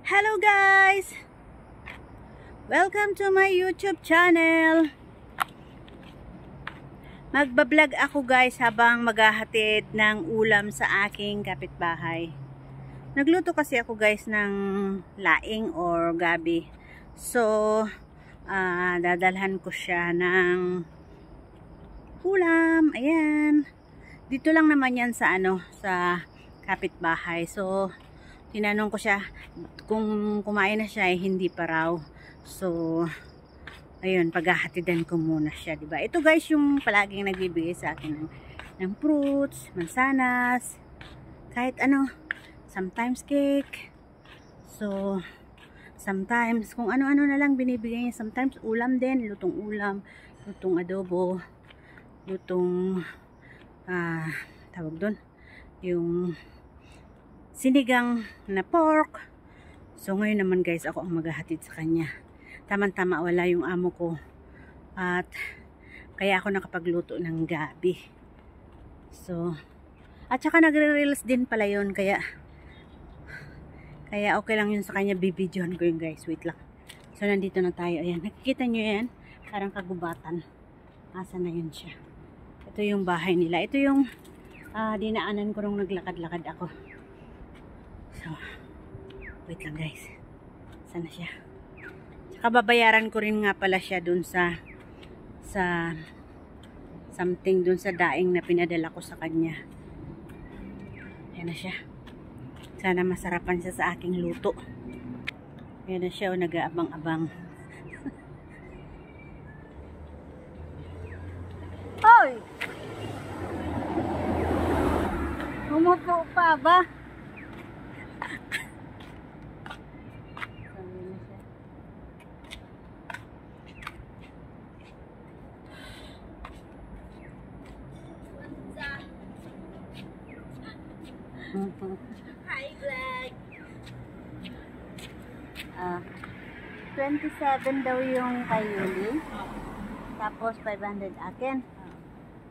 Hello guys! Welcome to my YouTube channel. Magbablog ako guys habang maghahatid ng ulam sa aking kapitbahay. Nagluto kasi ako guys ng laing or gabi. So, dadalhan ko siya ng ulam. Ayan. Dito lang naman yan sa sa kapitbahay. So, tinanong ko siya kung kumain na siya, hindi pa raw. So, ayun, paghahatidan ko muna siya, diba? Ito guys, yung palaging nagbibigay sa akin ng fruits, mansanas, kahit sometimes cake. So, sometimes, kung ano-ano na lang binibigay niya. Sometimes, ulam din, lutong ulam, lutong adobo, lutong, tawag doon, yung sinigang na pork. So ngayon naman guys, ako ang maghahatid sa kanya. Tama-tama, wala yung amo ko. At kaya ako nakapagluto ng gabi. So, at saka nagre-reels din pala yun. Kaya okay lang yun sa kanya. Bibidyohan ko yun guys. Wait lang. So nandito na tayo. Ayan, nakikita nyo yan. Parang kagubatan. Asa na yun siya. Ito yung bahay nila. Ito yung dinaanan ko nung naglakad-lakad ako. So, wait lang guys. Sana siya. Tsaka babayaran ko rin nga pala siya dun sa something dun sa daing na pinadala ko sa kanya. Ayan na siya. Sana masarapan siya sa aking luto. Ayan na siya, nag-aabang-abang. Hoy! Umupo pa ba? Hi, vlog. 27 daw yung kay Yuli. Tapos 500 akin.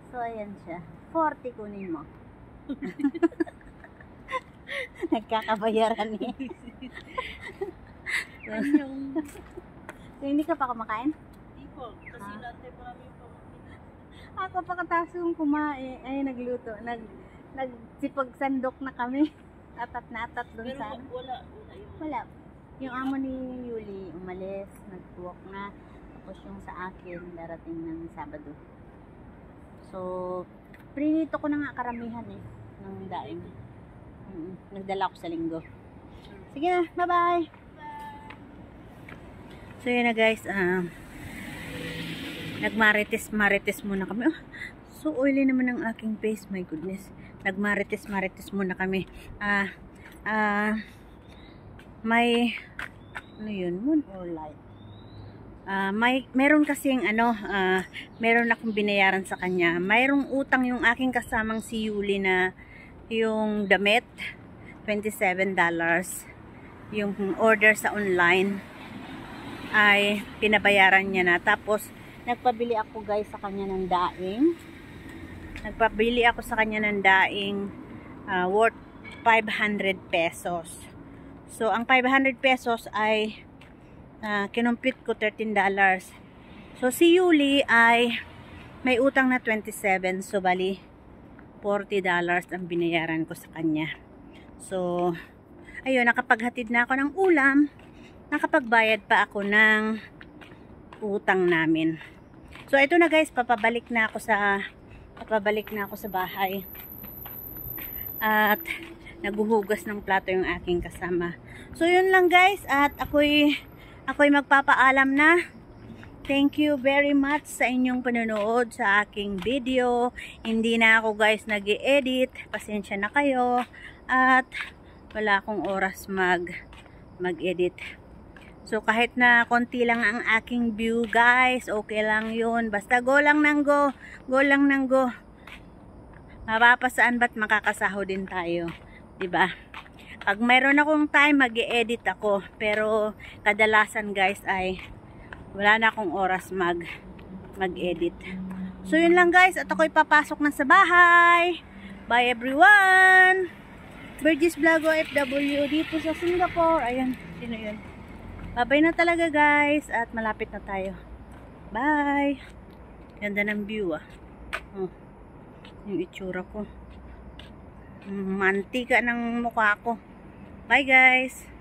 So ayan siya. 40 kunin mo. Nagkakabayaran eh. So, hindi ka pa kumakain? Hindi po. Kasi latte marami po. Ako pagkatapos yung kumain, ay nagluto. Nagsipagsandok na kami. Atat na atat dun Pero sa wala yun. Wala. Yung amo ni Yuli umalis, nag-walk na. Tapos yung sa akin, darating ng Sabado. So, prinito ko na nga karamihan eh. Ng daing. Nagdala ko sa linggo. Sige na, bye-bye! So yun na guys, nagmarites muna kami. Oh, so oily naman ang aking face, my goodness. Nagmarites muna kami. May ano yun, moon or light? Meron kasing meron akong binayaran sa kanya. Mayroong utang yung aking kasamang si Yuli na yung damit, $27. Yung order sa online ay pinabayaran niya na. Tapos nagpabili ako guys sa kanya ng daing. Nagpabili ako sa kanya ng daing worth 500 pesos. So ang 500 pesos ay kinumpit ko $13. So si Yuli ay may utang na 27. So bali $40 ang binayaran ko sa kanya. So ayun, nakapaghatid na ako ng ulam. Nakapagbayad pa ako ng utang namin. So ito na guys, papabalik na ako sa bahay. At naghuhugas ng plato yung aking kasama. So yun lang guys, at ako'y magpapaalam na. Thank you very much sa inyong panonood sa aking video. Hindi na ako guys nag-i-edit. Pasensya na kayo. At wala akong oras mag-edit. So kahit na konti lang ang aking view guys, okay lang yun. Basta go lang nang go. Go lang nang go. Mapapasaan ba't makakasahod din tayo. Diba? Pag mayroon akong time, mag-i-edit ako. Pero kadalasan guys ay wala na akong oras mag-edit. So yun lang guys, at ako'y papasok na sa bahay. Bye everyone! Burgess Vlog OFW dito sa Singapore. Ayan, sino yun? Babay na talaga guys at malapit na tayo. Bye! Ganda ng view ah. Oh, yung itsura ko. Mantika ng mukha ko. Bye guys!